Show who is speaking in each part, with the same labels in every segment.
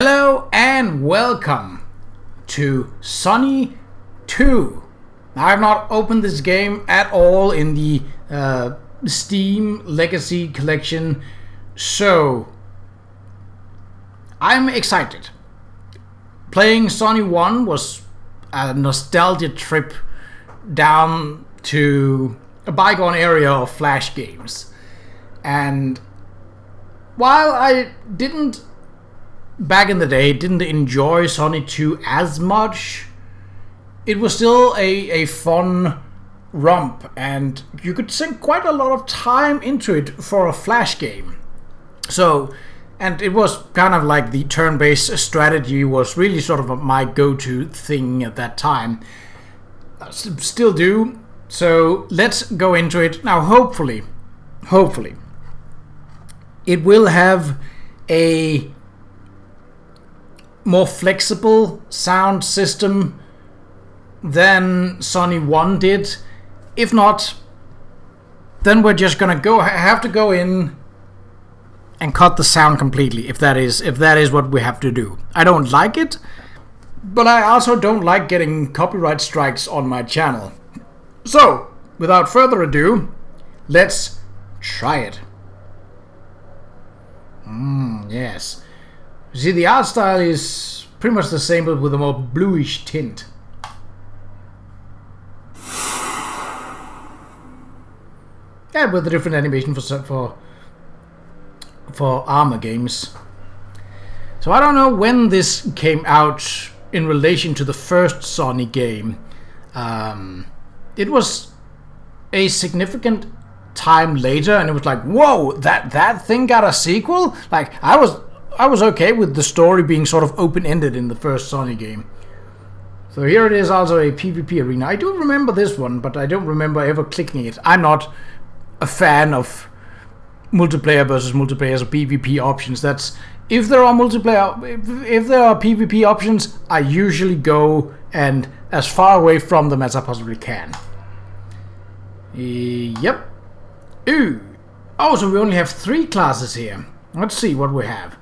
Speaker 1: Hello and welcome to Sonny 2. I have not opened this game at all in the Steam Legacy Collection, so I'm excited. Playing Sonny 1 was a nostalgia trip down to a bygone area of Flash games. And while I didn't back in the day didn't enjoy Sonny 2 as much, it was still a fun romp, and you could sink quite a lot of time into it for a Flash game. So, and it was kind of like the turn-based strategy was really sort of my go-to thing at that time. Still do. So let's go into it now. Hopefully it will have a more flexible sound system than Sonny 1 did. If not, then we're just gonna have to go in and cut the sound completely, if that is what we have to do. I don't like it, but I also don't like getting copyright strikes on my channel. So, without further ado, let's try it. Yes. You see, the art style is pretty much the same, but with a more bluish tint. Yeah, with a different animation for armor games. So I don't know when this came out in relation to the first Sonny game. It was a significant time later, and it was like, whoa, that thing got a sequel? Like, I was okay with the story being sort of open-ended in the first Sonny game. So here it is, also a PvP arena. I do remember this one, but I don't remember ever clicking it. I'm not a fan of multiplayer versus multiplayer or PvP options. That's if there are PvP options, I usually go and as far away from them as I possibly can. Yep. Ooh. Oh, so we only have 3 classes here. Let's see what we have.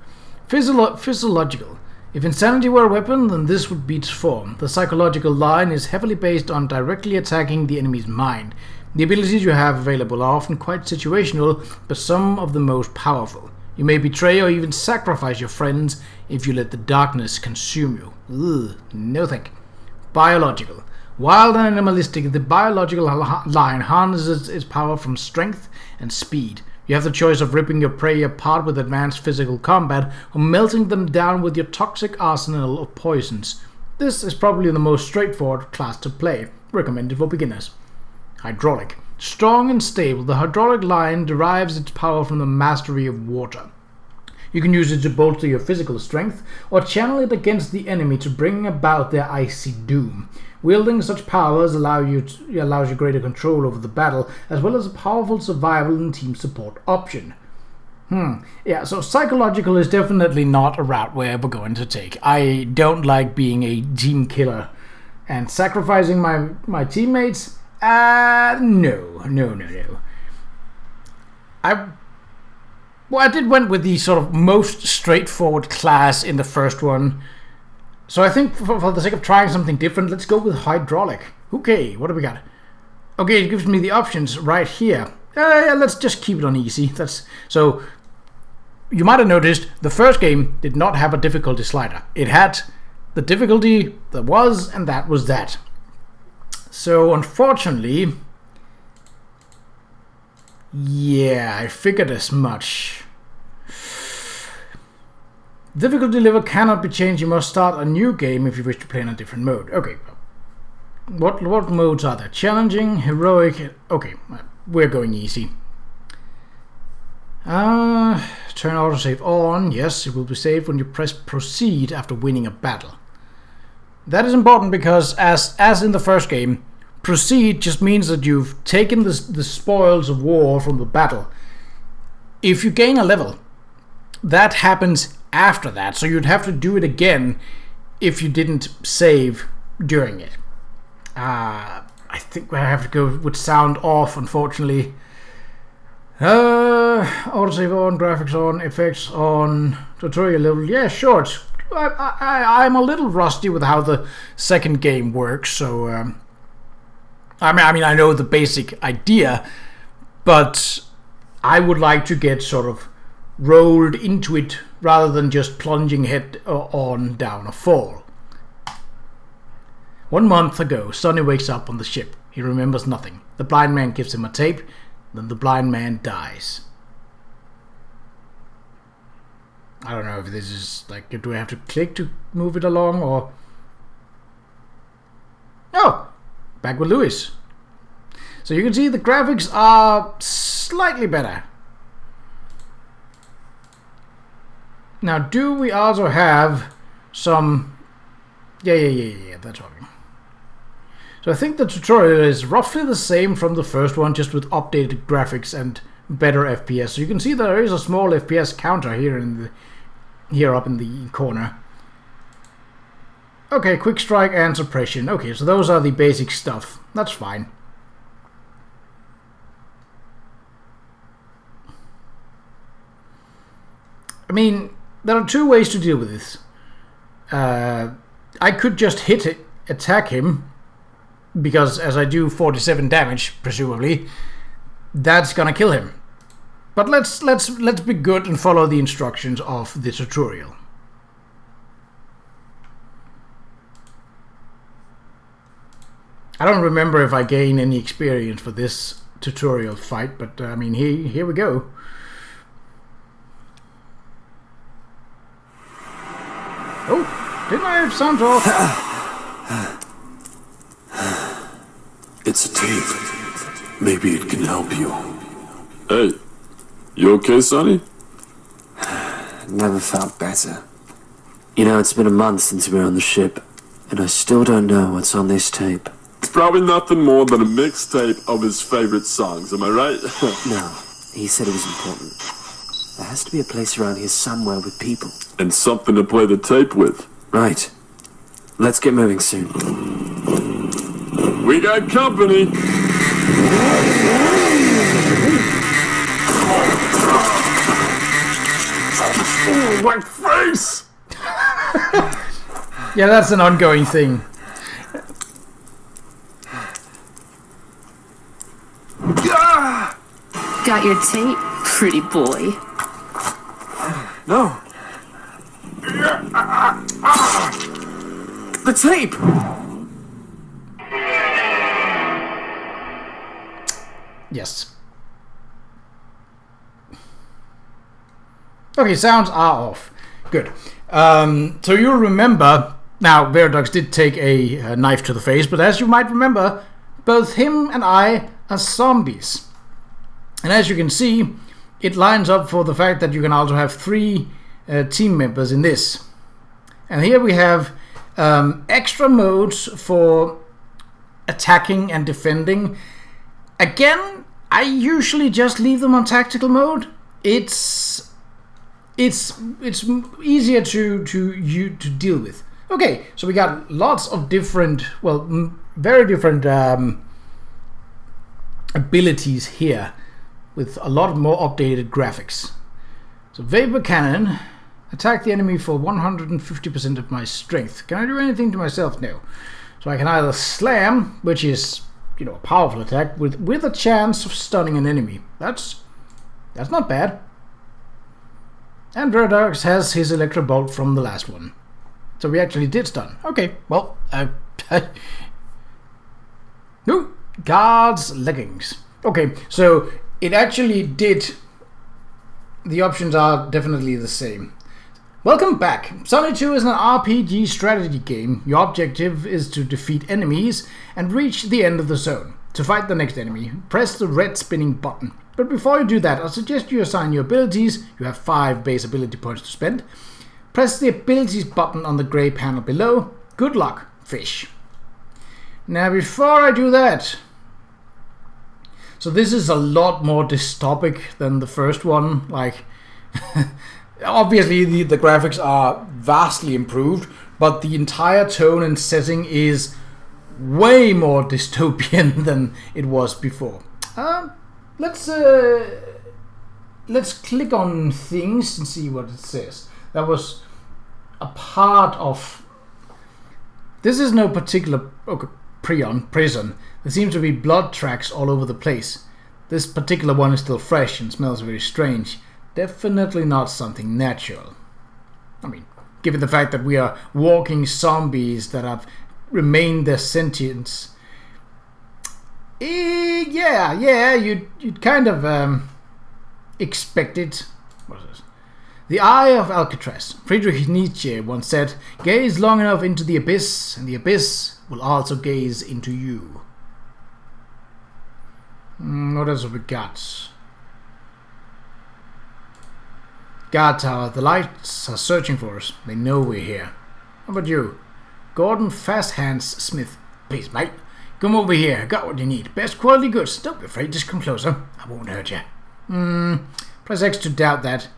Speaker 1: Physiological. If insanity were a weapon, then this would be its form. The psychological line is heavily based on directly attacking the enemy's mind. The abilities you have available are often quite situational, but some of the most powerful. You may betray or even sacrifice your friends if you let the darkness consume you. Ugh, no thank you. Biological. Wild and animalistic, the biological line harnesses its power from strength and speed. You have the choice of ripping your prey apart with advanced physical combat or melting them down with your toxic arsenal of poisons. This is probably the most straightforward class to play, recommended for beginners. Hydraulic. Strong and stable, the hydraulic line derives its power from the mastery of water. You can use it to bolster your physical strength or channel it against the enemy to bring about their icy doom. Wielding such powers allows you greater control over the battle, as well as a powerful survival and team support option. Yeah, so psychological is definitely not a route we're ever going to take. I don't like being a team killer. And sacrificing my teammates? No. I did went with the sort of most straightforward class in the first one. So I think for the sake of trying something different, let's go with hydraulic. Okay, what do we got? Okay, it gives me the options right here. Yeah, let's just keep it on easy. So you might have noticed the first game did not have a difficulty slider. It had the difficulty that was, and that was that. So unfortunately, yeah, I figured as much. Difficulty level cannot be changed. You must start a new game if you wish to play in a different mode. Okay. What modes are there? Challenging, heroic. Okay, we're going easy. Turn autosave on. Yes, it will be saved when you press proceed after winning a battle. That is important because, as in the first game, proceed just means that you've taken the spoils of war from the battle. If you gain a level, that happens after that, so you'd have to do it again if you didn't save during it. I think I have to go with sound off, unfortunately. Autosave on, graphics on, effects on, tutorial level. Yeah, sure, it's I'm a little rusty with how the second game works, so I mean I know the basic idea, but I would like to get sort of rolled into it rather than just plunging head on down a fall. 1 month ago, Sonny wakes up on the ship. He remembers nothing. The blind man gives him a tape, then the blind man dies. I don't know if this is like, do I have to click to move it along or... Oh! Back with Lewis. So you can see the graphics are slightly better. Now, do we also have some... Yeah, that's okay. So I think the tutorial is roughly the same from the first one, just with updated graphics and better FPS. So you can see there is a small FPS counter here up in the corner. Okay, quick strike and suppression. Okay, so those are the basic stuff. That's fine. I mean, there are two ways to deal with this. I could just attack him, because as I do 47 damage, presumably, that's gonna kill him. But let's be good and follow the instructions of the tutorial. I don't remember if I gain any experience for this tutorial fight, but I mean, here we go. Oh, didn't I have sound off?
Speaker 2: It's a tape. Maybe it can help you.
Speaker 3: Hey, you okay, Sonny?
Speaker 2: Never felt better. You know, it's been a month since we were on the ship, and I still don't know what's on this tape.
Speaker 3: It's probably nothing more than a mixtape of his favorite songs, am I right?
Speaker 2: No, he said it was important. There has to be a place around here somewhere with people.
Speaker 3: And something to play the tape with.
Speaker 2: Right. Let's get moving soon.
Speaker 3: We got company! Oh, my face!
Speaker 1: Yeah, that's an ongoing thing.
Speaker 4: Got your tape, pretty boy.
Speaker 2: No. The tape!
Speaker 1: Yes. Okay, sounds are off. Good. So you'll remember, now Veridox did take a knife to the face, but as you might remember, both him and I are zombies. And as you can see, it lines up for the fact that you can also have 3 team members in this. And here we have extra modes for attacking and defending. Again, I usually just leave them on tactical mode. It's easier to deal with. Okay, so we got lots of different, well, very different abilities here, with a lot more updated graphics. So vapor cannon, attack the enemy for 150% of my strength. Can I do anything to myself? No. So I can either slam, which is, you know, a powerful attack with a chance of stunning an enemy. That's not bad. And Verdox has his electro bolt from the last one. So we actually did stun. Okay, well, no, guards leggings. Okay, so it actually did. The options are definitely the same. Welcome back. Sonny 2 is an RPG strategy game. Your objective is to defeat enemies and reach the end of the zone. To fight the next enemy, press the red spinning button. But before you do that, I suggest you assign your abilities. You have 5 base ability points to spend. Press the abilities button on the grey panel below. Good luck, fish. Now before I do that, so this is a lot more dystopic than the first one. Like, obviously the graphics are vastly improved, but the entire tone and setting is way more dystopian than it was before. Let's click on things and see what it says. That was a part of... This is no particular prison. There seems to be blood tracks all over the place. This particular one is still fresh and smells very strange. Definitely not something natural. I mean, given the fact that we are walking zombies that have remained their sentience. Yeah, you'd kind of expect it. What is this? The eye of Alcatraz. Friedrich Nietzsche once said, "Gaze long enough into the abyss, and the abyss will also gaze into you." What else have we got? Guard tower. The lights are searching for us. They know we're here. How about you? Gordon Fasthands Smith. Please, mate. Come over here. Got what you need. Best quality goods. Don't be afraid. Just come closer. I won't hurt you. Press X to doubt that.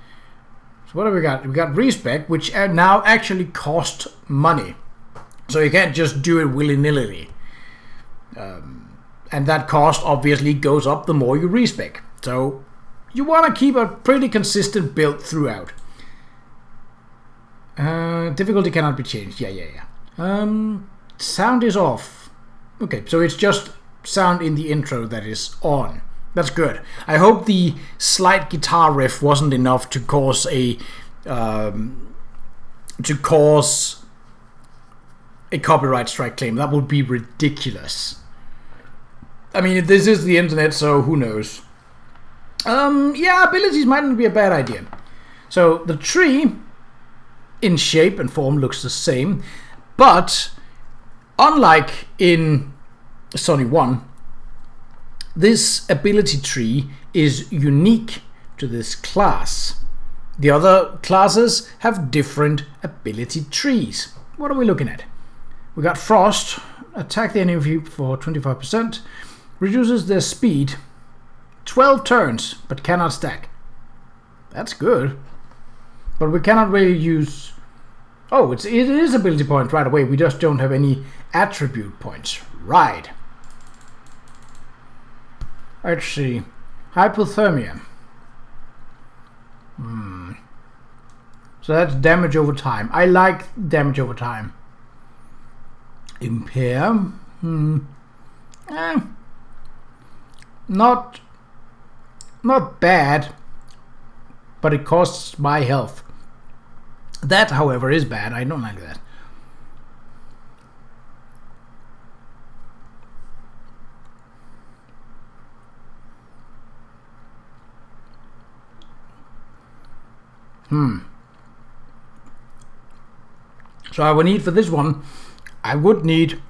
Speaker 1: So what have we got? We got respec, which now actually cost money. So you can't just do it willy-nilly. And that cost obviously goes up the more you respec. So you want to keep a pretty consistent build throughout. Difficulty cannot be changed. Yeah. Sound is off. Okay, so it's just sound in the intro that is on. That's good. I hope the slight guitar riff wasn't enough to cause a copyright strike claim. That would be ridiculous. I mean, this is the internet, so who knows? Yeah, abilities might not be a bad idea. So the tree, in shape and form, looks the same, but unlike in Sonny 1, this ability tree is unique to this class. The other classes have different ability trees. What are we looking at? We got Frost, attack the enemy for 25%, reduces their speed 12 turns, but cannot stack. That's good. But we cannot really use... Oh, it is ability point right away. We just don't have any attribute points. Right. Let's see. Hypothermia. So that's damage over time. I like damage over time. Impair. Not bad, but it costs my health. That, however, is bad. I don't like that. So I would need for this one, I would need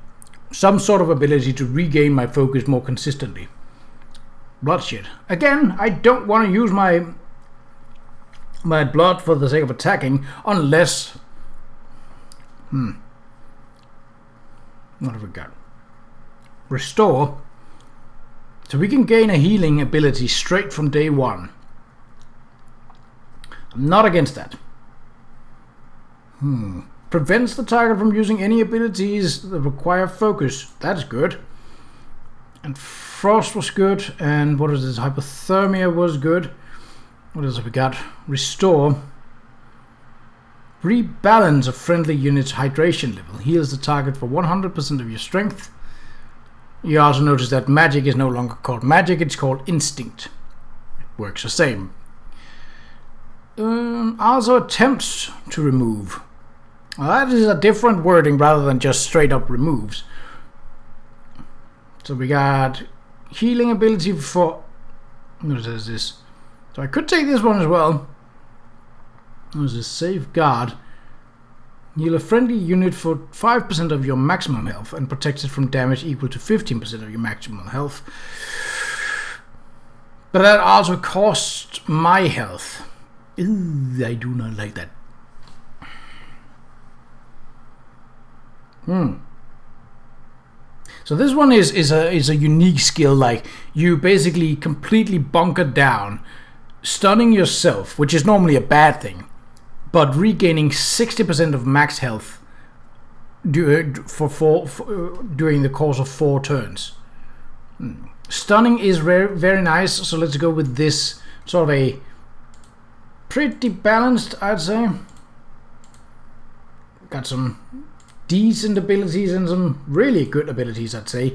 Speaker 1: some sort of ability to regain my focus more consistently. Bloodshed. Again, I don't want to use my blood for the sake of attacking unless... What have we got? Restore. So we can gain a healing ability straight from day one. I'm not against that. Prevents the target from using any abilities that require focus. That's good. And Frost was good. And what is this? Hypothermia was good. What else have we got? Restore. Rebalance a friendly unit's hydration level. Heals the target for 100% of your strength. You also notice that magic is no longer called magic, it's called instinct. It works the same. Also attempts to remove. Well, that is a different wording rather than just straight up removes. So we got healing ability for... What is this? So I could take this one as well. There's a safeguard. Heal a friendly unit for 5% of your maximum health and protects it from damage equal to 15% of your maximum health. But that also costs my health. Ew, I do not like that. So this one is a unique skill. Like, you basically completely bunker down, stunning yourself, which is normally a bad thing, but regaining 60% of max health during the course of 4 turns. Stunning is very nice, so let's go with this sort of a pretty balanced, I'd say. got some decent abilities and some really good abilities, I'd say.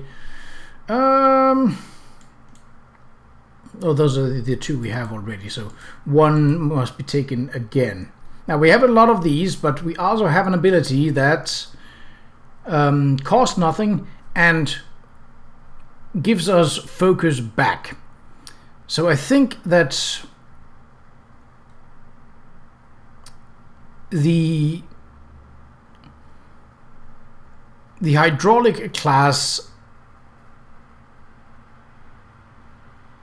Speaker 1: Oh, those are the two we have already, so one must be taken again. Now, we have a lot of these, but we also have an ability that costs nothing and gives us focus back. So I think that the hydraulic class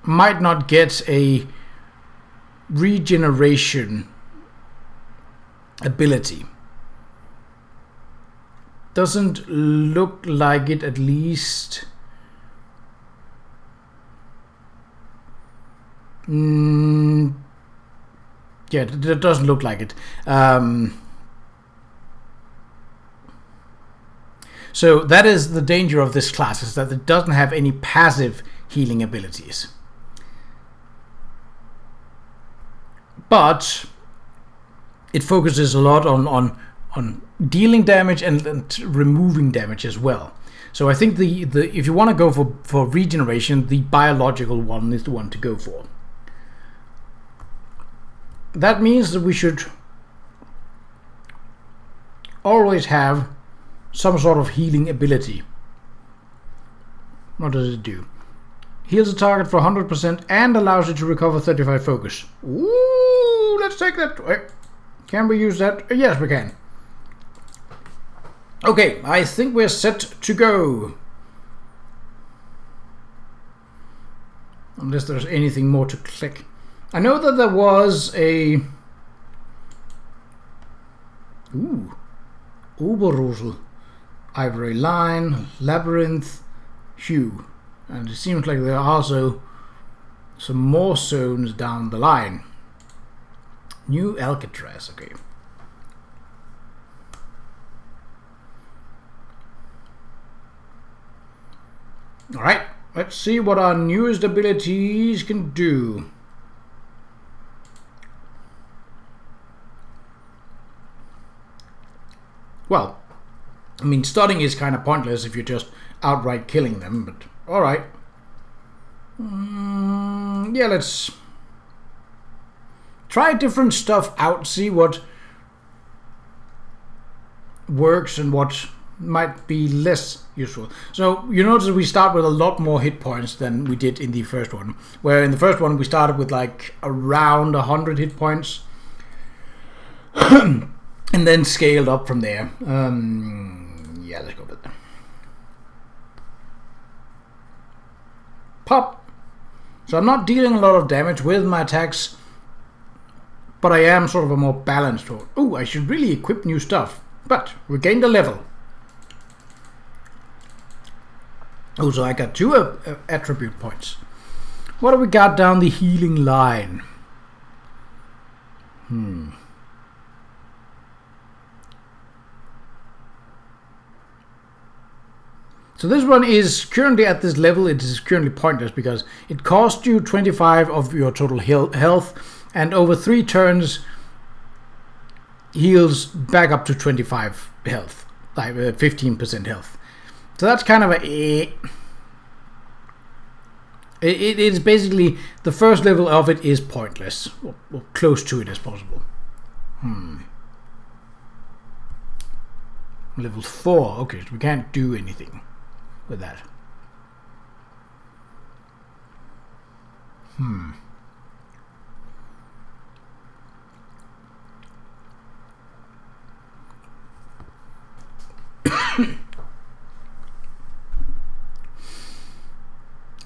Speaker 1: might not get a regeneration ability. Doesn't look like it, at least. Yeah, it doesn't look like it. So that is the danger of this class, is that it doesn't have any passive healing abilities. But it focuses a lot on dealing damage and removing damage as well. So I think the if you want to go for regeneration, the biological one is the one to go for. That means that we should always have some sort of healing ability. What does it do? Heals a target for 100% and allows you to recover 35 focus. Ooh, let's take that. Wait, can we use that? Yes, we can. Okay, I think we're set to go. Unless there's anything more to click. I know that there was a... Ooh. Oberrosel. Ivory Line, Labyrinth, Hue. And it seems like there are also some more zones down the line. New Alcatraz, okay. Alright, let's see what our newest abilities can do. Well, I mean, stunning is kind of pointless if you're just outright killing them, but alright. Yeah, let's try different stuff out, see what works and what might be less useful. So you notice we start with a lot more hit points than we did in the first one, where in the first one we started with like around 100 hit points and then scaled up from there. Yeah, let's go with that. Pop. So I'm not dealing a lot of damage with my attacks, but I am sort of a more balanced one. Oh, I should really equip new stuff, but we gained a level. Oh, so I got 2 attribute points. What do we got down the healing line? So this one is currently at this level. It is currently pointless because it costs you 25 of your total health, and over 3 turns heals back up to 25 health, like 15% health. So that's kind of a... It is basically, the first level of it is pointless, or close to it as possible. Level 4, okay, so we can't do anything with that.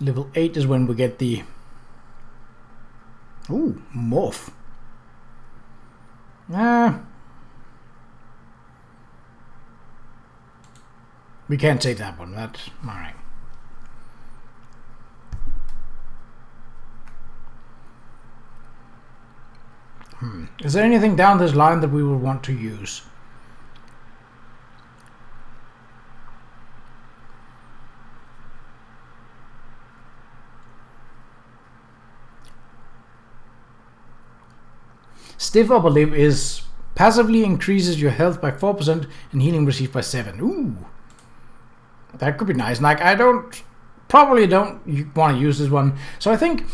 Speaker 1: Level 8 is when we get the... Ooh, morph. We can't take that one. That's alright. Is there anything down this line that we will want to use? Stiff upper lip is Passively increases your health by 4% and healing received by 7. Ooh. That could be nice. Like, probably don't want to use this one. So I think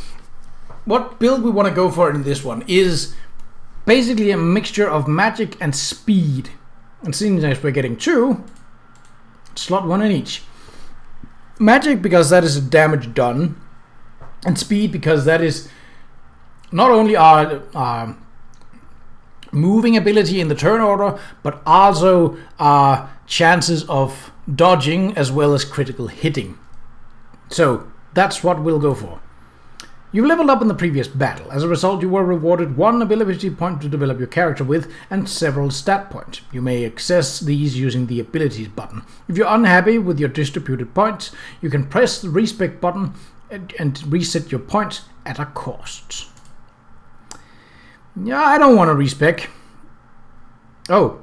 Speaker 1: what build we want to go for in this one is basically a mixture of magic and speed. And seeing as we're getting 2, slot 1 in each. Magic because that is damage done, and speed because that is not only our moving ability in the turn order, but also our chances of dodging as well as critical hitting. So that's what we'll go for. You leveled up in the previous battle. As a result, you were rewarded 1 ability point to develop your character with and several stat points. You may access these using the abilities button. If you're unhappy with your distributed points, you can press the respec button and reset your points at a cost. Yeah, I don't want to respec. Oh.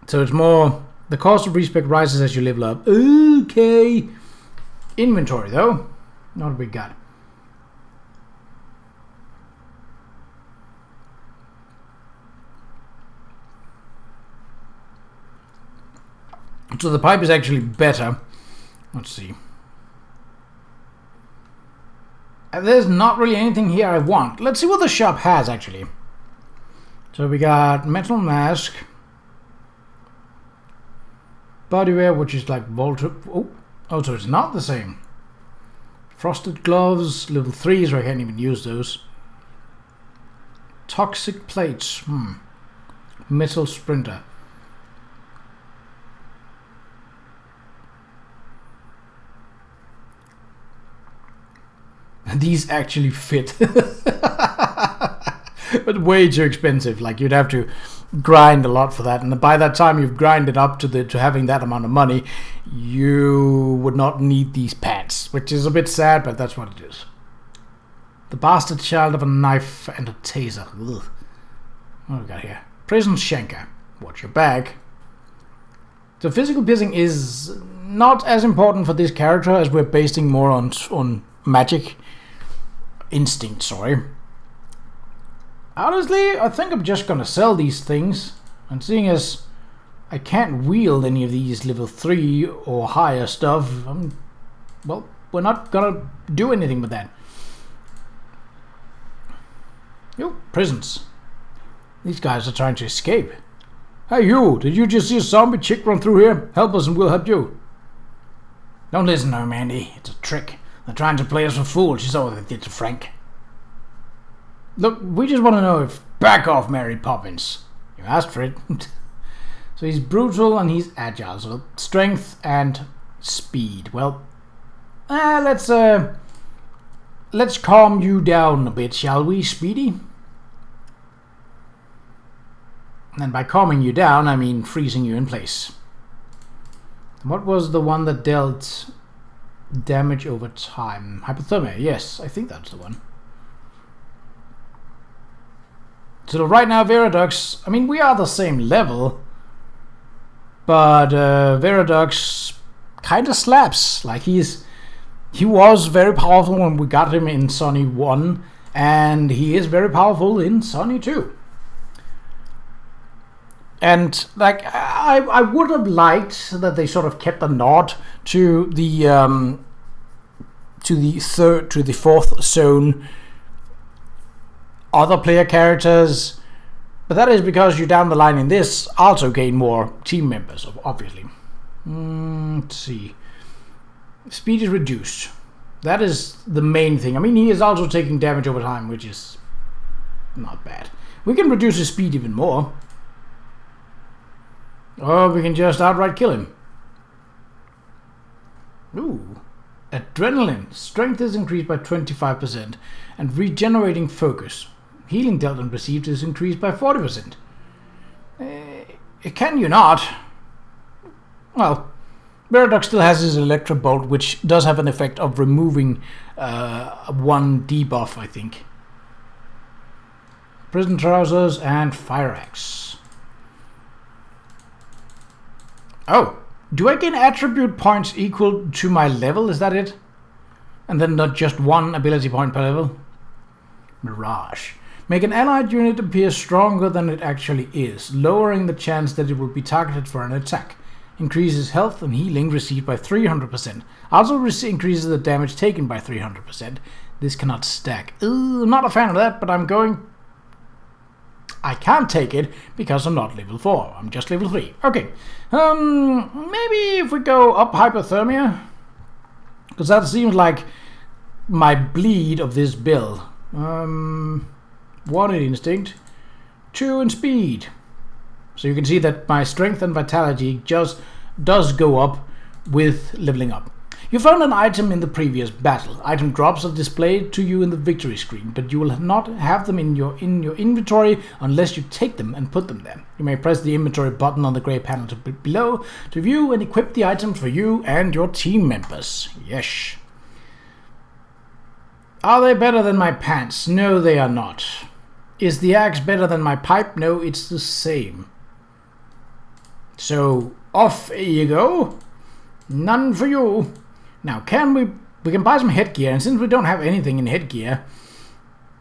Speaker 1: So it's more, the cost of respec rises as you level up. Okay. Inventory though. Not what we got. So the pipe is actually better. Let's see. There's not really anything here I want. Let's see what the shop has actually. So we got metal mask, bodywear, which is like Volta. Oh, so it's not the same. Frosted gloves, level 3, so I can't even use those. Toxic plates. Metal sprinter. These actually fit. But way too expensive. Like, you'd have to grind a lot for that, and by that time you've grinded up to having that amount of money, you would not need these pants, which is a bit sad, but that's what it is. The bastard child of a knife and a taser. Ugh. What do we got here? Prison Shanker. Watch your bag. So physical piercing is not as important for this character, as we're basing more on magic instinct. Honestly, I think I'm just gonna sell these things, and seeing as I can't wield any of these level 3 or higher stuff, well, we're not gonna do anything with that. Yo, prisons. These guys are trying to escape. Hey you, did you just see a zombie chick run through here? Help us and we'll help you. Don't listen to her, Mandy. It's a trick. They're trying to play us for fools. You saw what they did to Frank. Look, we just want to know if... Back off, Mary Poppins. You asked for it. So he's brutal and he's agile. So strength and speed. Well, let's calm you down a bit, shall we, Speedy? And by calming you down, I mean freezing you in place. What was the one that dealt damage over time? Hypothermia. Yes, I think that's the one. So right now, Viridux, I mean, we are the same level, but Viridux kind of slaps. Like, he was very powerful when we got him in Sonny 1, and he is very powerful in Sonny 2. And like, I would have liked that they sort of kept a nod to the fourth zone other player characters, but that is because you down the line in this also gain more team members, obviously. Let's see. Speed is reduced. That is the main thing. I mean, he is also taking damage over time, which is not bad. We can reduce his speed even more. Or we can just outright kill him. Ooh. Adrenaline. Strength is increased by 25%. And regenerating focus. Healing dealt and received is increased by 40%. Can you not? Well, Viridux still has his Electro Bolt, which does have an effect of removing one debuff, I think. Prison Trousers and Fire Axe. Oh, do I gain attribute points equal to my level? Is that it? And then not just one ability point per level? Mirage. Make an allied unit appear stronger than it actually is, lowering the chance that it will be targeted for an attack. Increases health and healing received by 300%. Also increases the damage taken by 300%. This cannot stack. I'm not a fan of that, but I can't take it because I'm not level 4. I'm just level 3. Okay. Maybe if we go up hypothermia, because that seems like my bleed of this build. 1 in instinct, 2 in speed. So you can see that my strength and vitality just does go up with leveling up. You found an item in the previous battle. Item drops are displayed to you in the victory screen, but you will not have them in your inventory unless you take them and put them there. You may press the inventory button on the grey panel below to view and equip the items for you and your team members. Yes. Are they better than my pants? No, they are not. Is the axe better than my pipe? No, it's the same. So, off you go. None for you. Now, we can buy some headgear, and since we don't have anything in headgear,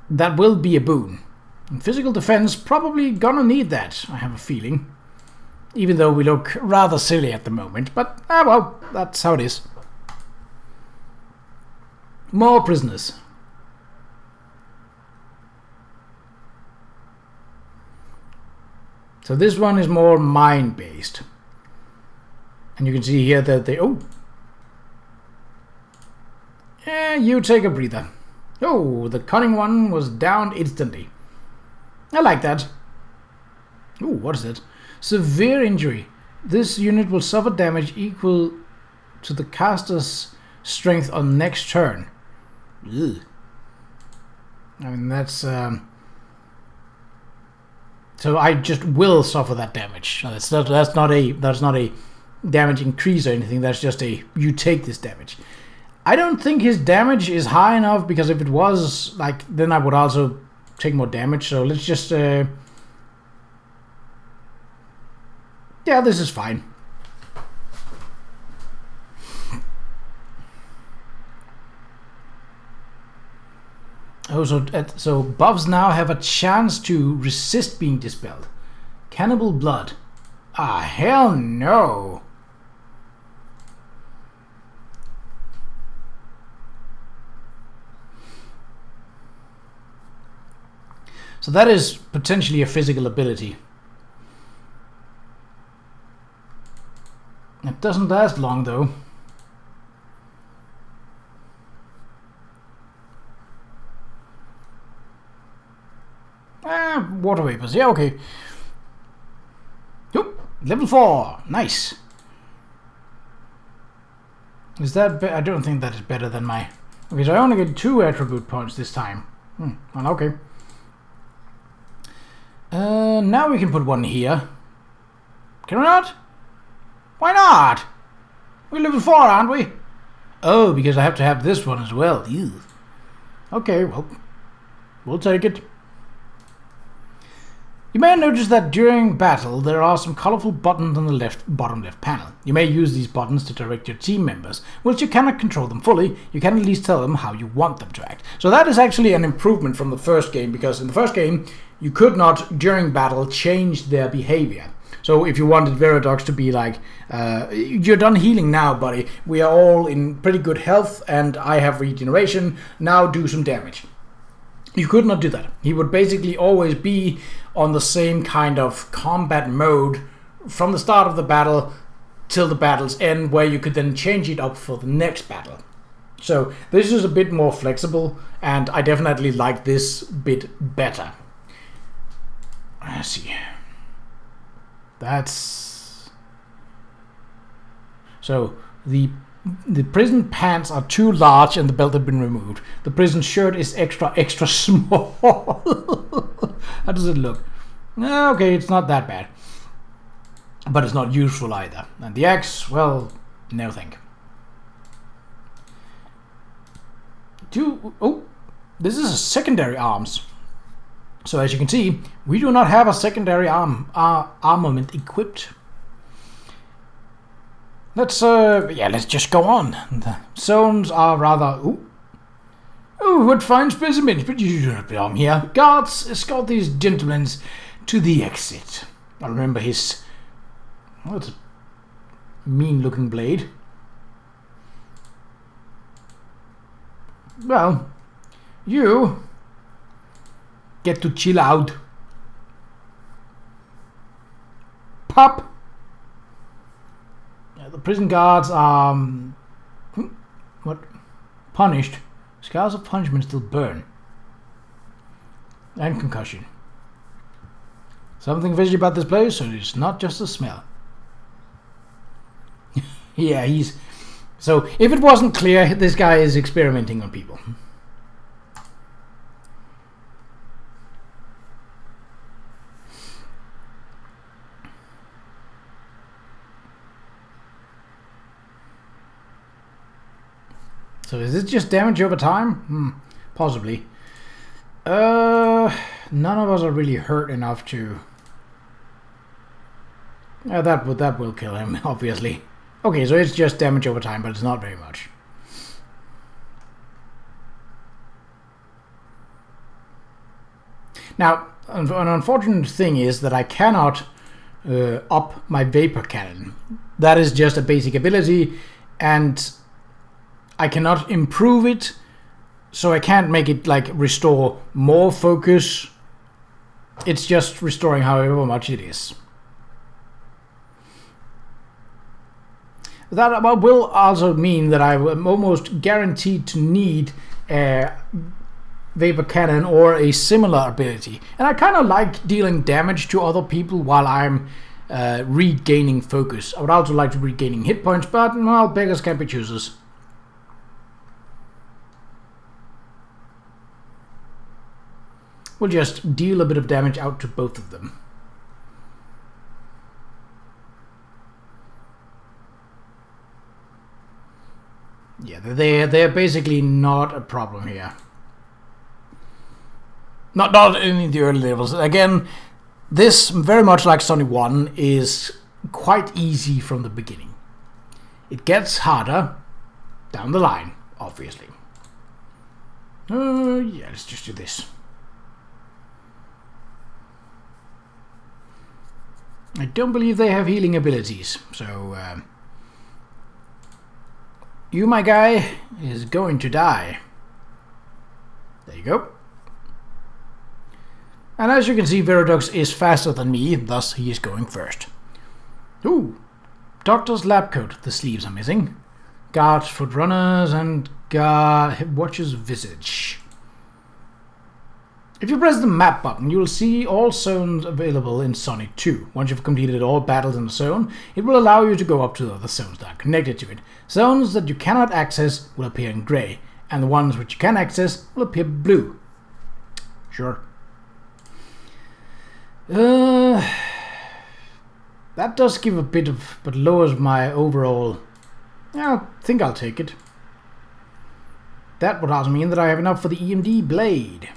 Speaker 1: that will be a boon. And physical defense, probably gonna need that, I have a feeling. Even though we look rather silly at the moment, but, well, that's how it is. More prisoners. So this one is more mine-based. And you can see here that they... Oh! Yeah, you take a breather. Oh, the cunning one was down instantly. I like that. Oh, what is it? Severe injury. This unit will suffer damage equal to the caster's strength on next turn. Ugh. I mean, that's... So I just will suffer that damage. That's not a damage increase or anything. That's just a you take this damage. I don't think his damage is high enough, because if it was, like, then I would also take more damage. So let's just yeah, this is fine. Oh, so buffs now have a chance to resist being dispelled. Cannibal blood. Ah, hell no. So that is potentially a physical ability. It doesn't last long, though. Water vapors. Yeah, okay. Yep, level 4. Nice. Is that I don't think that is better than my... Okay, so I only get 2 attribute points this time. Well, okay. Now we can put one here. Can we not? Why not? We're level 4, aren't we? Oh, because I have to have this one as well. Ew. Okay, well, we'll take it. You may have noticed that during battle there are some colorful buttons on the bottom left panel. You may use these buttons to direct your team members. Whilst you cannot control them fully, you can at least tell them how you want them to act. So that is actually an improvement from the first game, because in the first game you could not, during battle, change their behavior. So if you wanted Veradox to be like, you're done healing now, buddy. We are all in pretty good health and I have regeneration. Now do some damage. You could not do that. He would basically always be on the same kind of combat mode from the start of the battle till the battle's end, where you could then change it up for the next battle. So this is a bit more flexible, and I definitely like this bit better. Let's see. That's... So the prison pants are too large and the belt had been removed. The prison shirt is extra small. How does it look? Okay, it's not that bad. But it's not useful either. And the axe, well, no thank. Oh, this is a secondary arms. So as you can see, we do not have a secondary armament equipped. Let's just go on. The zones are rather... Oh, what fine specimens, but you do not belong here. Guards, escort these gentlemen to the exit. I remember his... What a mean-looking blade. Well, you get to chill out. Pop! Yeah, the prison guards are... what? Punished. Scars of punishment still burn. And concussion. Something fishy about this place, so it's not just the smell. Yeah, he's... So, if it wasn't clear, this guy is experimenting on people. So is this just damage over time? Possibly. None of us are really hurt enough to... that will kill him, obviously. Okay, so it's just damage over time, but it's not very much. Now, an unfortunate thing is that I cannot up my vapor cannon. That is just a basic ability, and I cannot improve it, so I can't make it like restore more focus. It's just restoring however much it is. That will also mean that I am almost guaranteed to need a vapor cannon or a similar ability. And I kind of like dealing damage to other people while I'm regaining focus. I would also like to regaining hit points, but well, beggars can't be choosers. We'll just deal a bit of damage out to both of them. Yeah, they're basically not a problem here. Not in the early levels. Again, this, very much like Sonny 1, is quite easy from the beginning. It gets harder down the line, obviously. Yeah, let's just do this. I don't believe they have healing abilities, so you, my guy, is going to die. There you go. And as you can see, Veradox is faster than me, thus he is going first. Ooh, Doctor's lab coat. The sleeves are missing. Guard's foot runners and guard watch's visage. If you press the map button, you will see all zones available in Sonny 2. Once you've completed all battles in the zone, it will allow you to go up to the other zones that are connected to it. Zones that you cannot access will appear in grey, and the ones which you can access will appear blue. Sure. That does give a bit of, but lowers my overall... Yeah, I think I'll take it. That would also mean that I have enough for the EMD blade.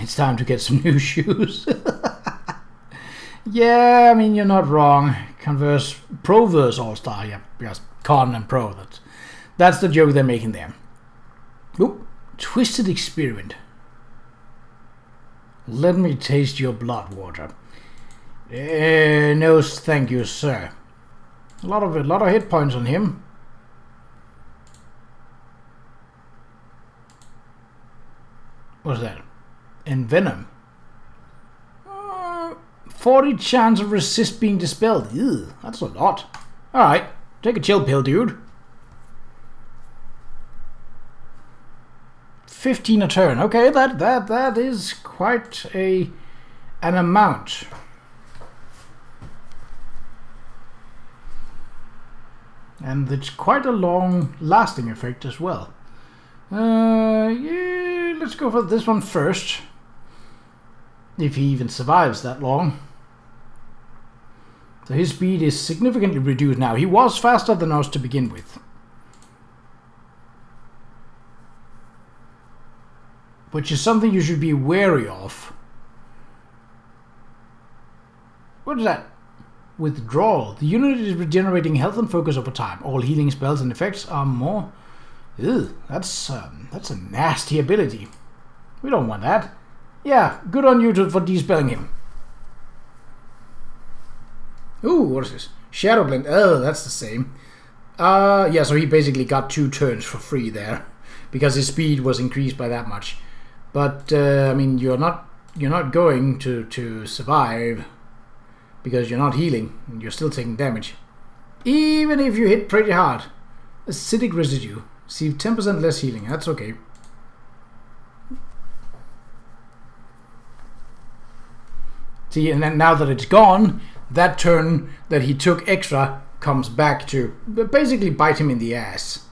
Speaker 1: It's time to get some new shoes. Yeah, I mean, you're not wrong. Converse, Proverse All-Star. Yeah, yes, Con and Pro. That's the joke they're making there. Oop, twisted experiment. Let me taste your blood water. No, thank you, sir. A lot of hit points on him. What's that? Envenom. 40 chance of resist being dispelled. Ew, that's a lot. Alright, take a chill pill, dude. 15 a turn. Okay, that is quite an amount. And it's quite a long lasting effect as well. Yeah, let's go for this one first. If he even survives that long. So his speed is significantly reduced now. He was faster than us to begin with. Which is something you should be wary of. What is that? withdrawal. The unit is regenerating health and focus over time. All healing spells and effects are more... Ew, that's a nasty ability. We don't want that. Yeah, good on you for de-spelling him. Ooh, what is this? Shadow Blend. Oh, that's the same. Yeah, so he basically got 2 turns for free there, because his speed was increased by that much. But I mean, you're not going to survive because you're not healing. You're still taking damage, even if you hit pretty hard. Acidic residue. See 10% less healing. That's okay. See, and then now that it's gone, that turn that he took extra comes back to basically bite him in the ass.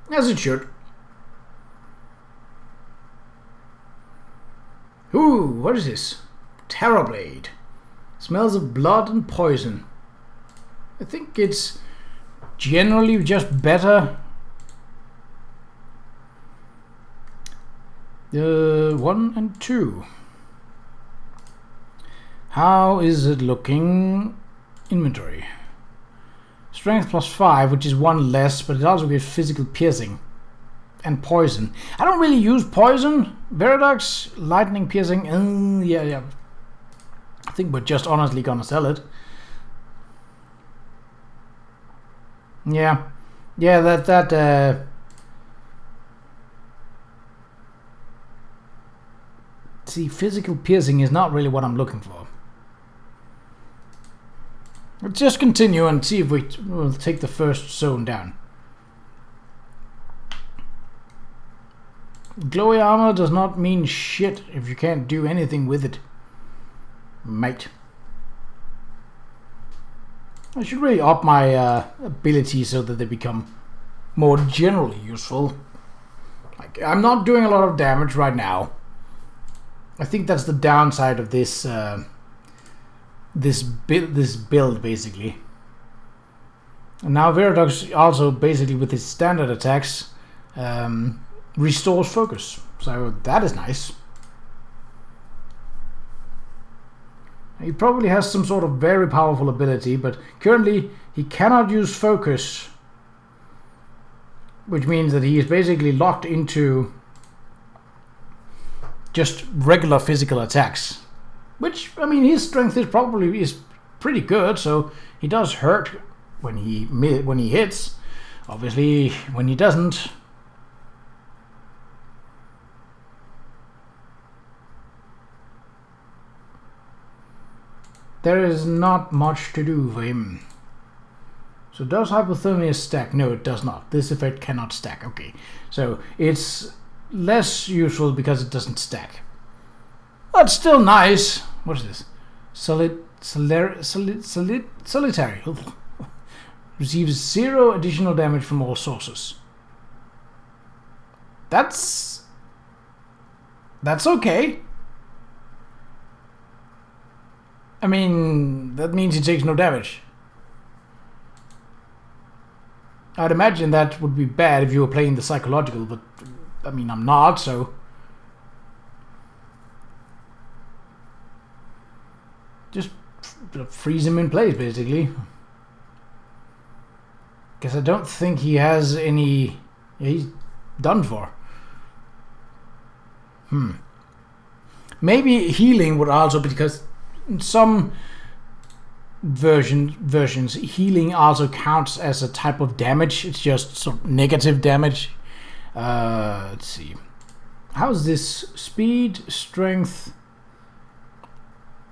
Speaker 1: As it should. Ooh, what is this? Terrorblade. Smells of blood and poison. I think it's generally just better. 1 and 2. How is it looking? Inventory. Strength +5, which is 1 less, but it also gives physical piercing and poison. I don't really use poison. Veridox, lightning piercing. Yeah. I think we're just honestly gonna sell it. Yeah. See, physical piercing is not really what I'm looking for. Let's just continue and see if we'll take the first zone down. Glowy armor does not mean shit if you can't do anything with it, mate. I should really up my abilities so that they become more generally useful. Like, I'm not doing a lot of damage right now. I think that's the downside of this this build basically. And now Veridox also basically with his standard attacks restores focus, so that is nice. He probably has some sort of very powerful ability, but currently he cannot use focus, which means that he is basically locked into just regular physical attacks. Which, I mean, his strength is pretty good, so he does hurt when he hits. Obviously, when he doesn't. There is not much to do for him. So does hypothermia stack? No, it does not. This effect cannot stack. Okay, so it's less useful because it doesn't stack. That's still nice. What is this? Solitary. Receives 0 additional damage from all sources. That's okay. I mean, that means he takes no damage. I'd imagine that would be bad if you were playing the psychological, but I mean, I'm not, so just freeze him in place, basically. Because I don't think he has any... Yeah, he's done for. Maybe healing would also, because in some versions, healing also counts as a type of damage. It's just some negative damage. Let's see. How's this? Speed, strength,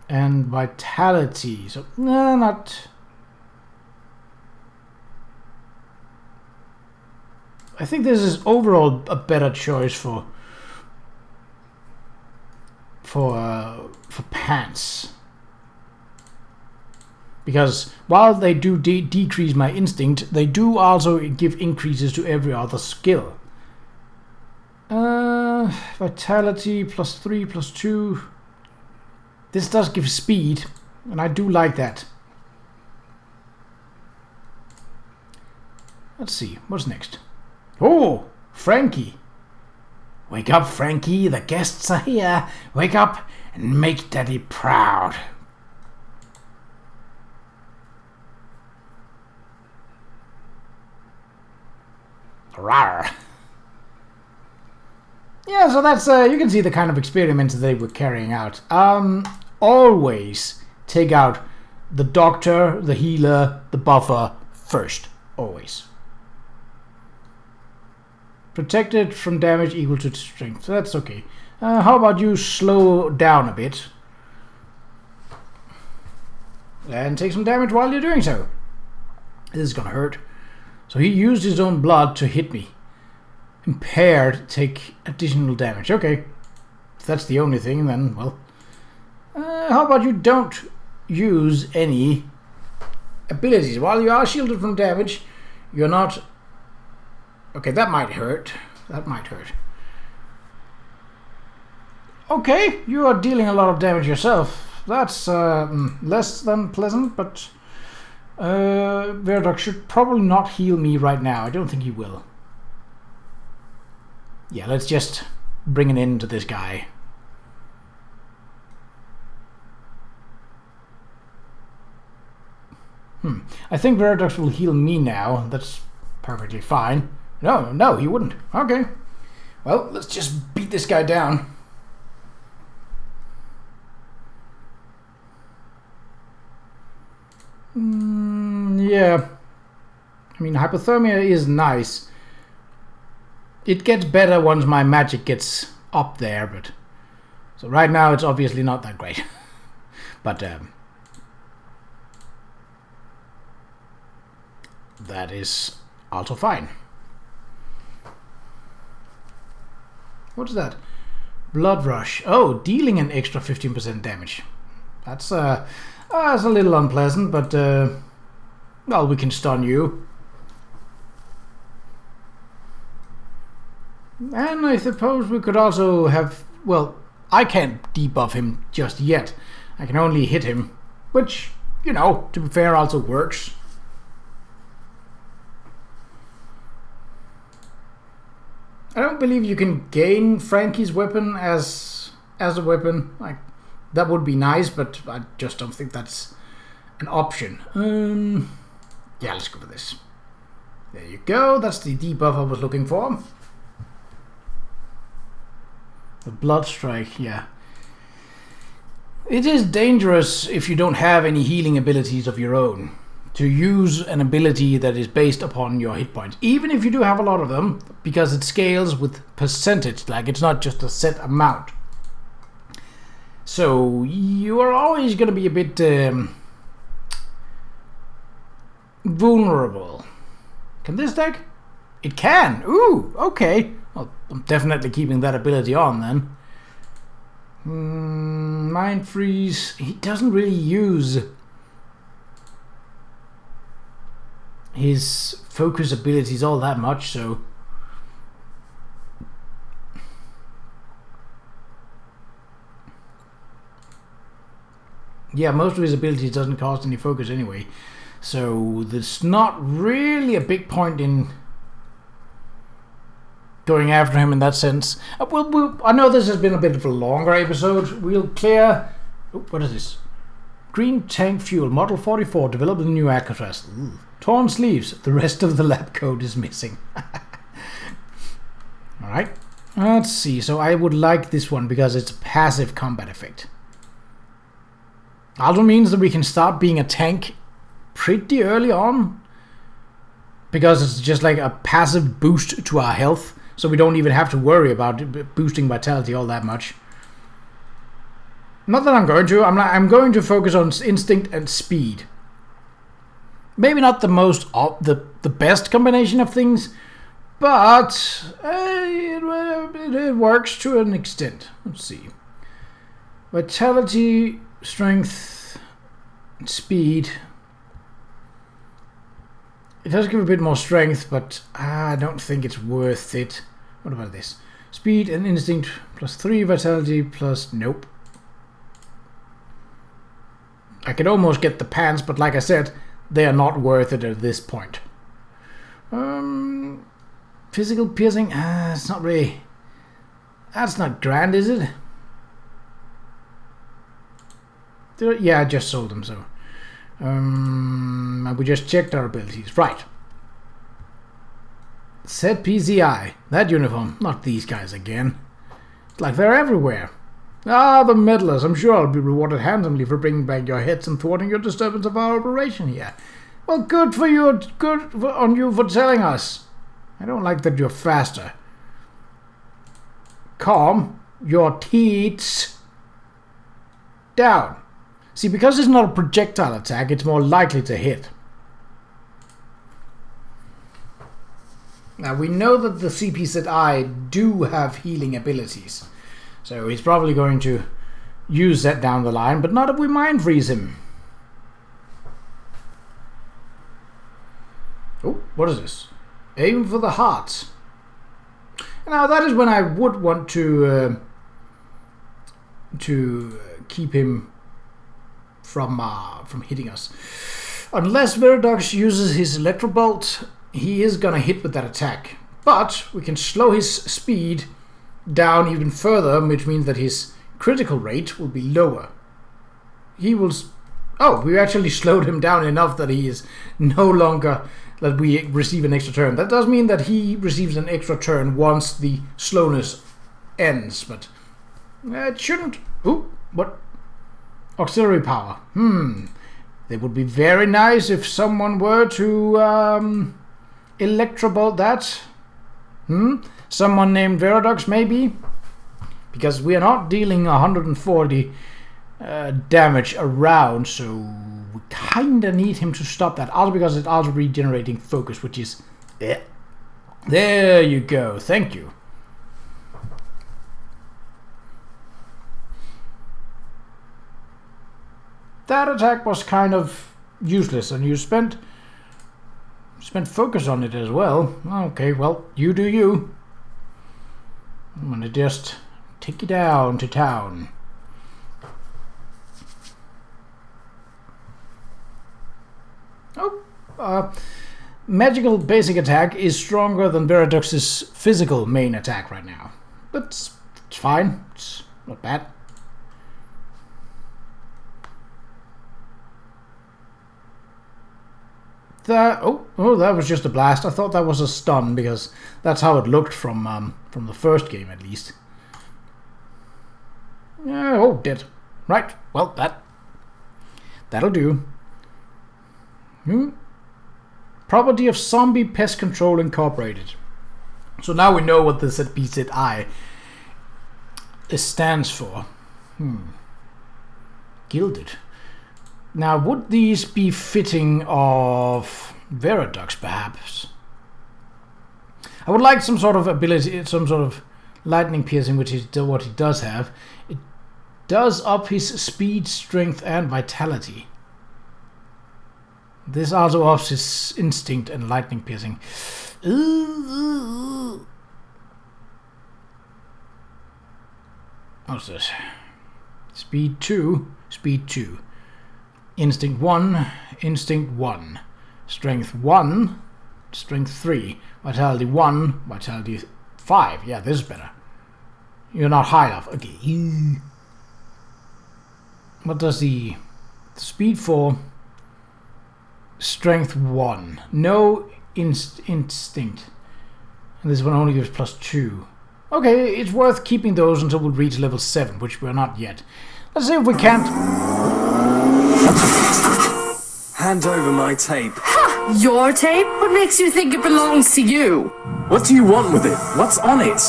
Speaker 1: and vitality. So, no, not... I think this is overall a better choice for pants. Because while they do decrease my instinct, they do also give increases to every other skill. Vitality +3 +2. This does give speed, and I do like that. Let's see, what's next? Oh, Frankie. Wake up, Frankie, the guests are here. Wake up and make Daddy proud. Rawr. Yeah, so that's, you can see the kind of experiments they were carrying out. Always take out the doctor, the healer, the buffer first. Always. Protected from damage equal to strength. So that's okay. How about you slow down a bit? And take some damage while you're doing so. This is gonna hurt. So he used his own blood to hit me. Impaired, take additional damage. Okay. If that's the only thing, then, well. How about you don't use any abilities? While you are shielded from damage, you're not... Okay, that might hurt. That might hurt. Okay, you are dealing a lot of damage yourself. That's less than pleasant, but... Viaduct should probably not heal me right now. I don't think he will. Yeah, let's just bring an end to this guy. I think Viaduct will heal me now. That's perfectly fine. No, he wouldn't. Okay. Well, let's just beat this guy down. Yeah. I mean, hypothermia is nice. It gets better once my magic gets up there, but... So right now it's obviously not that great. But, that is also fine. What is that? Blood rush. Oh, dealing an extra 15% damage. That's a little unpleasant, but well, we can stun you. And I suppose we could also have... Well, I can't debuff him just yet. I can only hit him, which, you know, to be fair, also works. I don't believe you can gain Frankie's weapon as a weapon. Like, that would be nice, but I just don't think that's an option. Yeah, let's go for this. There you go. That's the debuff I was looking for. The blood strike, yeah. It is dangerous if you don't have any healing abilities of your own to use an ability that is based upon your hit points, even if you do have a lot of them, because it scales with percentage, like it's not just a set amount. So you are always going to be a bit vulnerable. Can this deck? It can. Ooh, okay. Well, I'm definitely keeping that ability on then. Mind freeze. He doesn't really use his focus abilities all that much, so yeah, most of his abilities doesn't cost any focus anyway, so there's not really a big point in going after him in that sense. I know this has been a bit of a longer episode. We'll clear... Oh, what is this? Green tank fuel, model 44, developed in new Alcatraz. Torn sleeves, the rest of the lab coat is missing. Alright, let's see. So I would like this one because it's a passive combat effect. Also means that we can start being a tank pretty early on, because it's just like a passive boost to our health, so we don't even have to worry about boosting vitality all that much. Not that I'm going to. I'm going to focus on instinct and speed. Maybe not the most the best combination of things, but it works to an extent. Let's see. Vitality, strength, speed. It does give a bit more strength, but I don't think it's worth it. What about this? Speed and instinct plus 3, vitality plus... Nope. I could almost get the pants, but like I said, they are not worth it at this point. Physical piercing? It's not really... That's not grand, is it? Yeah, I just sold them, so. We just checked our abilities. Right. Set PCI. That uniform. Not these guys again. It's like they're everywhere. Ah, the meddlers. I'm sure I'll be rewarded handsomely for bringing back your heads and thwarting your disturbance of our operation here. Well, good for you. On you for telling us. I don't like that you're faster. Calm your teats down. See, because it's not a projectile attack, it's more likely to hit. Now, we know that the CPZI do have healing abilities. So he's probably going to use that down the line, but not if we mind freeze him. Oh, what is this? Aim for the heart. Now, that is when I would want to keep him from hitting us. Unless Veradox uses his Electro Bolt, he is gonna hit with that attack. But we can slow his speed down even further, which means that his critical rate will be lower. He will... Oh, we actually slowed him down enough that he is no longer... that we receive an extra turn. That does mean that he receives an extra turn once the slowness ends, but... it shouldn't... Ooh, what? Auxiliary power. It would be very nice if someone were to Electrobolt that. Someone named Veradox, maybe? Because we are not dealing 140 damage around, so we kinda need him to stop that. Also because it's also regenerating focus, which is... There you go, thank you. That attack was kind of useless, and you spent focus on it as well. Okay, well, you do you. I'm gonna just take you down to town. Magical basic attack is stronger than Veradox's physical main attack right now. But it's fine. It's not bad. That was just a blast. I thought that was a stun because that's how it looked from the first game at least. Dead. Right. Well, that'll do. Property of Zombie Pest Control Incorporated. So now we know what the ZBZI stands for. Gilded. Now, would these be fitting of Veradox, perhaps? I would like some sort of ability, some sort of lightning piercing, which is what he does have. It does up his speed, strength, and vitality. This also ups his instinct and lightning piercing. What's this? Speed 2, speed 2. Instinct 1, instinct 1. Strength 1, strength 3. Vitality 1, vitality 5. Yeah, this is better. You're not high enough. Okay. What does the speed 4? Strength 1. No instinct. And this one only gives plus 2. Okay, it's worth keeping those until we reach level 7, which we're not yet. Let's see if we can't...
Speaker 2: Hand over my tape.
Speaker 4: Ha! Your tape? What makes you think it belongs to you?
Speaker 2: What do you want with it? What's on it?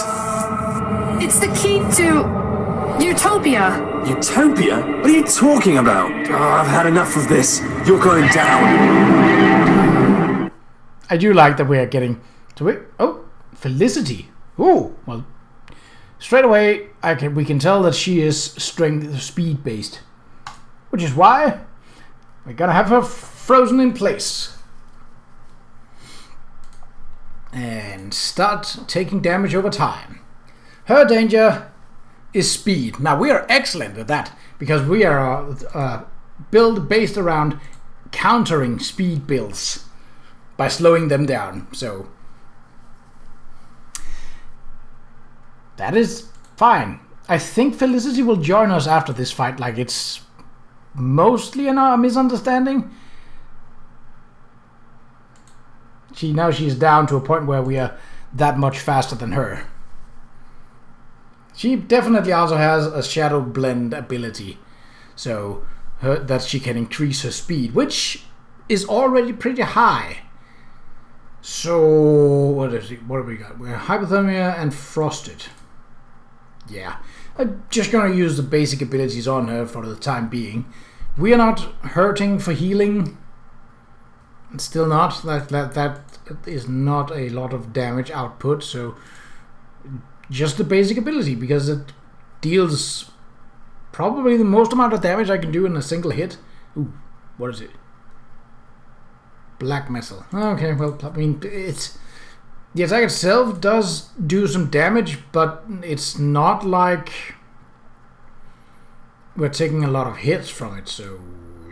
Speaker 4: It's the key to... Utopia.
Speaker 2: Utopia? What are you talking about? Oh, I've had enough of this. You're going down.
Speaker 1: I do like that we are getting to it. Oh, Felicity. Oh, well, straight away we can tell that she is speed based, which is why we're gonna have her frozen in place and start taking damage over time. Her danger is speed. Now we are excellent at that because we are a build based around countering speed builds by slowing them down. So that is fine. I think Felicity will join us after this fight, like it's mostly a misunderstanding. Now she's down to a point where we are that much faster than her. She definitely also has a shadow blend ability, so that she can increase her speed, which is already pretty high. So what have we got? We're hypothermia and frosted. Yeah, I'm just gonna use the basic abilities on her for the time being. We are not hurting for healing. It's still not. That is not a lot of damage output, so just the basic ability, because it deals probably the most amount of damage I can do in a single hit. Ooh, what is it? Black metal. Okay, well, I mean, it's... The attack itself does do some damage, but it's not like we're taking a lot of hits from it, so...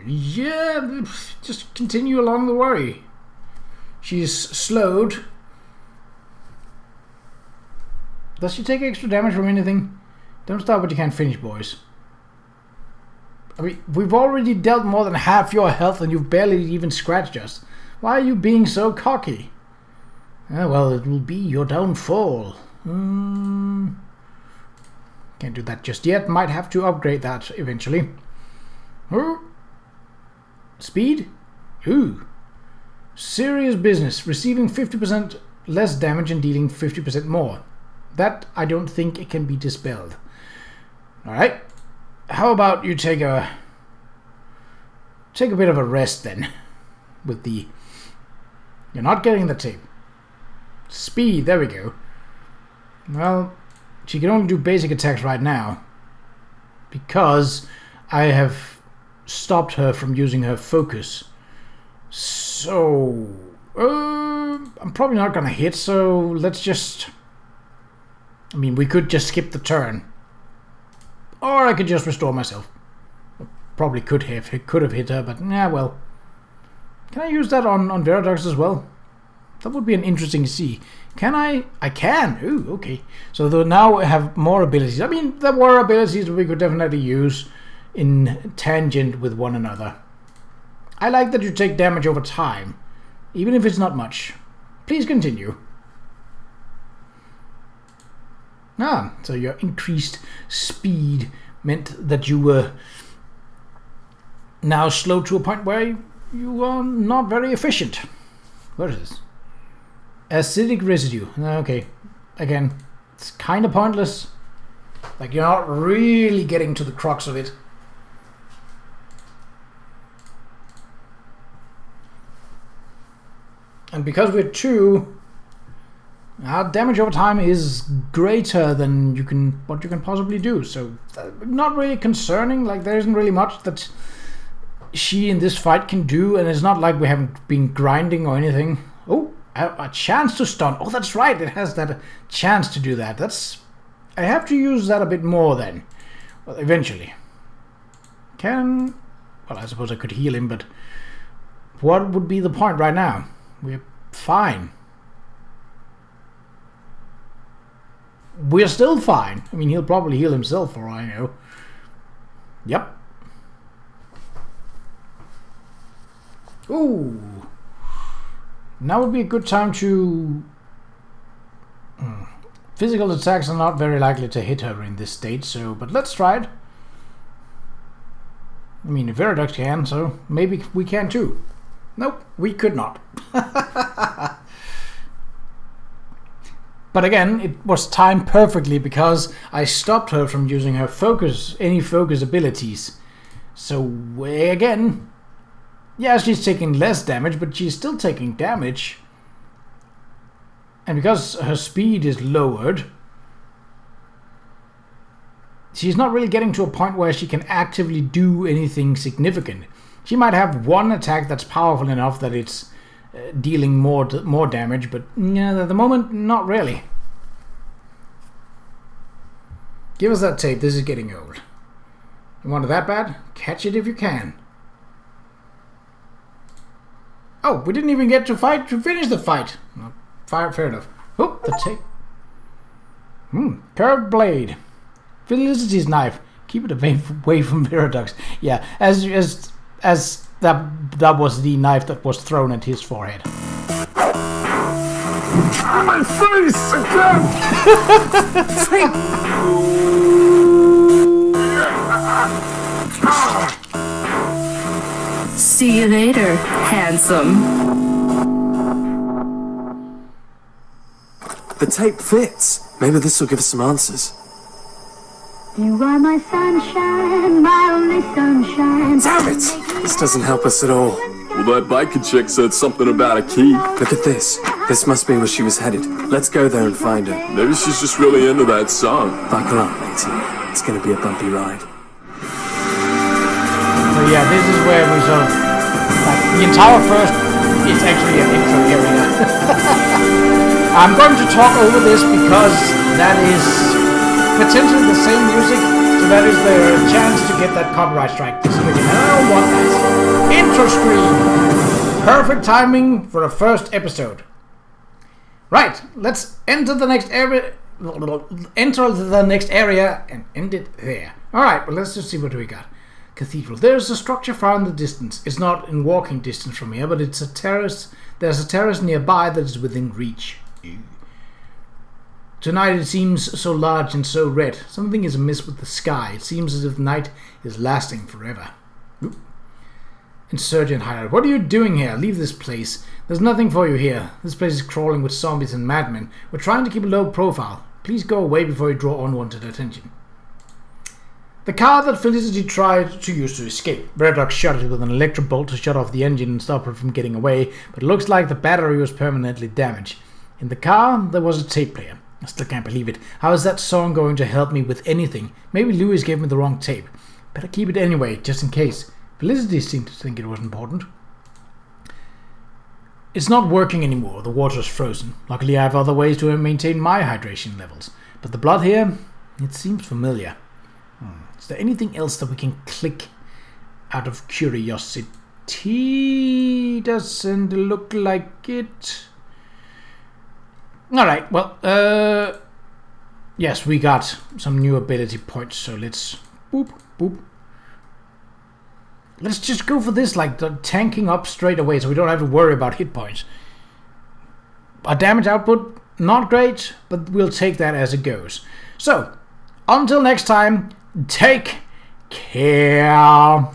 Speaker 1: Yeah, just continue along the way. She's slowed. Does she take extra damage from anything? Don't start what you can't finish, boys. I mean, we've already dealt more than half your health and you've barely even scratched us. Why are you being so cocky? Well, it will be your downfall. Can't do that just yet. Might have to upgrade that eventually. Speed? Ooh. Serious business. Receiving 50% less damage and dealing 50% more. That, I don't think it can be dispelled. Alright. How about you take a bit of a rest then. With the... You're not getting the tape. Speed, there we go. Well, she can only do basic attacks right now. Because I have stopped her from using her focus. So... I'm probably not gonna hit, so let's just... I mean, we could just skip the turn. Or I could just restore myself. Probably could have hit her, but yeah, well. Can I use that on Veradox as well? That would be an interesting to see. Can I? I can! Ooh, okay. So now I have more abilities. I mean, there were abilities that we could definitely use in tangent with one another. I like that you take damage over time, even if it's not much. Please continue. So your increased speed meant that you were now slow to a point where you are not very efficient. What is this? Acidic residue. Okay. Again, it's kind of pointless. Like, you're not really getting to the crux of it. And because we're 2... our damage over time is greater than what you can possibly do, so not really concerning. Like, there isn't really much that she in this fight can do, and it's not like we haven't been grinding or anything. Oh, a chance to stun. Oh, that's right, it has that chance to do that. I have to use that a bit more then. Well, eventually. Well, I suppose I could heal him, but what would be the point right now? We're fine. We're still fine. I mean, he'll probably heal himself for all I know. Yep. Ooh. Now would be a good time to... Physical attacks are not very likely to hit her in this state, so... But let's try it. I mean, if Veradox can, so maybe we can too. Nope, we could not. But again, it was timed perfectly because I stopped her from using her any focus abilities. So again, yeah, she's taking less damage, but she's still taking damage. And because her speed is lowered, she's not really getting to a point where she can actively do anything significant. She might have one attack that's powerful enough that it's dealing more damage, but yeah, at the moment, not really. Give us that tape. This is getting old. You want it that bad? Catch it if you can. Oh, we didn't even get to finish the fight. Fair enough. Oh, the tape. Curved blade. Felicity's knife. Keep it away from Veradox. Yeah, as that was the knife that was thrown at his forehead.
Speaker 3: My face again!
Speaker 4: See you later, handsome.
Speaker 2: The tape fits. Maybe this will give us some answers.
Speaker 5: You are my sunshine, my only sunshine.
Speaker 2: Damn it! This doesn't help us at all.
Speaker 3: Well, that biker chick said something about a key.
Speaker 2: Look at this. This must be where she was headed. Let's go there and find her.
Speaker 3: Maybe she's just really into that song.
Speaker 2: Buckle up, matey. It's gonna be a bumpy ride.
Speaker 1: So yeah, this is where we sort of, like, the entire first is actually an intro area. I'm going to talk over this because that is potentially the same music, so that is the chance to get that copyright strike stricken. And I don't want that. Intro screen! Perfect timing for a first episode. Right, let's enter the next area. Enter the next area and end it there. Alright, well, let's just see what we got. Cathedral. There's a structure far in the distance. It's not in walking distance from here, but it's a terrace. There's a terrace nearby that is within reach. Tonight it seems so large and so red. Something is amiss with the sky. It seems as if night is lasting forever. Oop. Insurgent hideout. What are you doing here? Leave this place. There's nothing for you here. This place is crawling with zombies and madmen. We're trying to keep a low profile. Please go away before you draw unwanted attention. The car that Felicity tried to use to escape. Veradox shot it with an electric bolt to shut off the engine and stop her from getting away, but it looks like the battery was permanently damaged. In the car, there was a tape player. I still can't believe it. How is that song going to help me with anything? Maybe Louis gave me the wrong tape. Better keep it anyway, just in case. Felicity seemed to think it was important. It's not working anymore. The water is frozen. Luckily, I have other ways to maintain my hydration levels. But the blood here, it seems familiar. Is there anything else that we can click out of curiosity? Doesn't look like it. Alright, well, yes, we got some new ability points, so let's boop, boop. Let's just go for this, like, the tanking up straight away, so we don't have to worry about hit points. Our damage output, not great, but we'll take that as it goes. So, until next time, take care.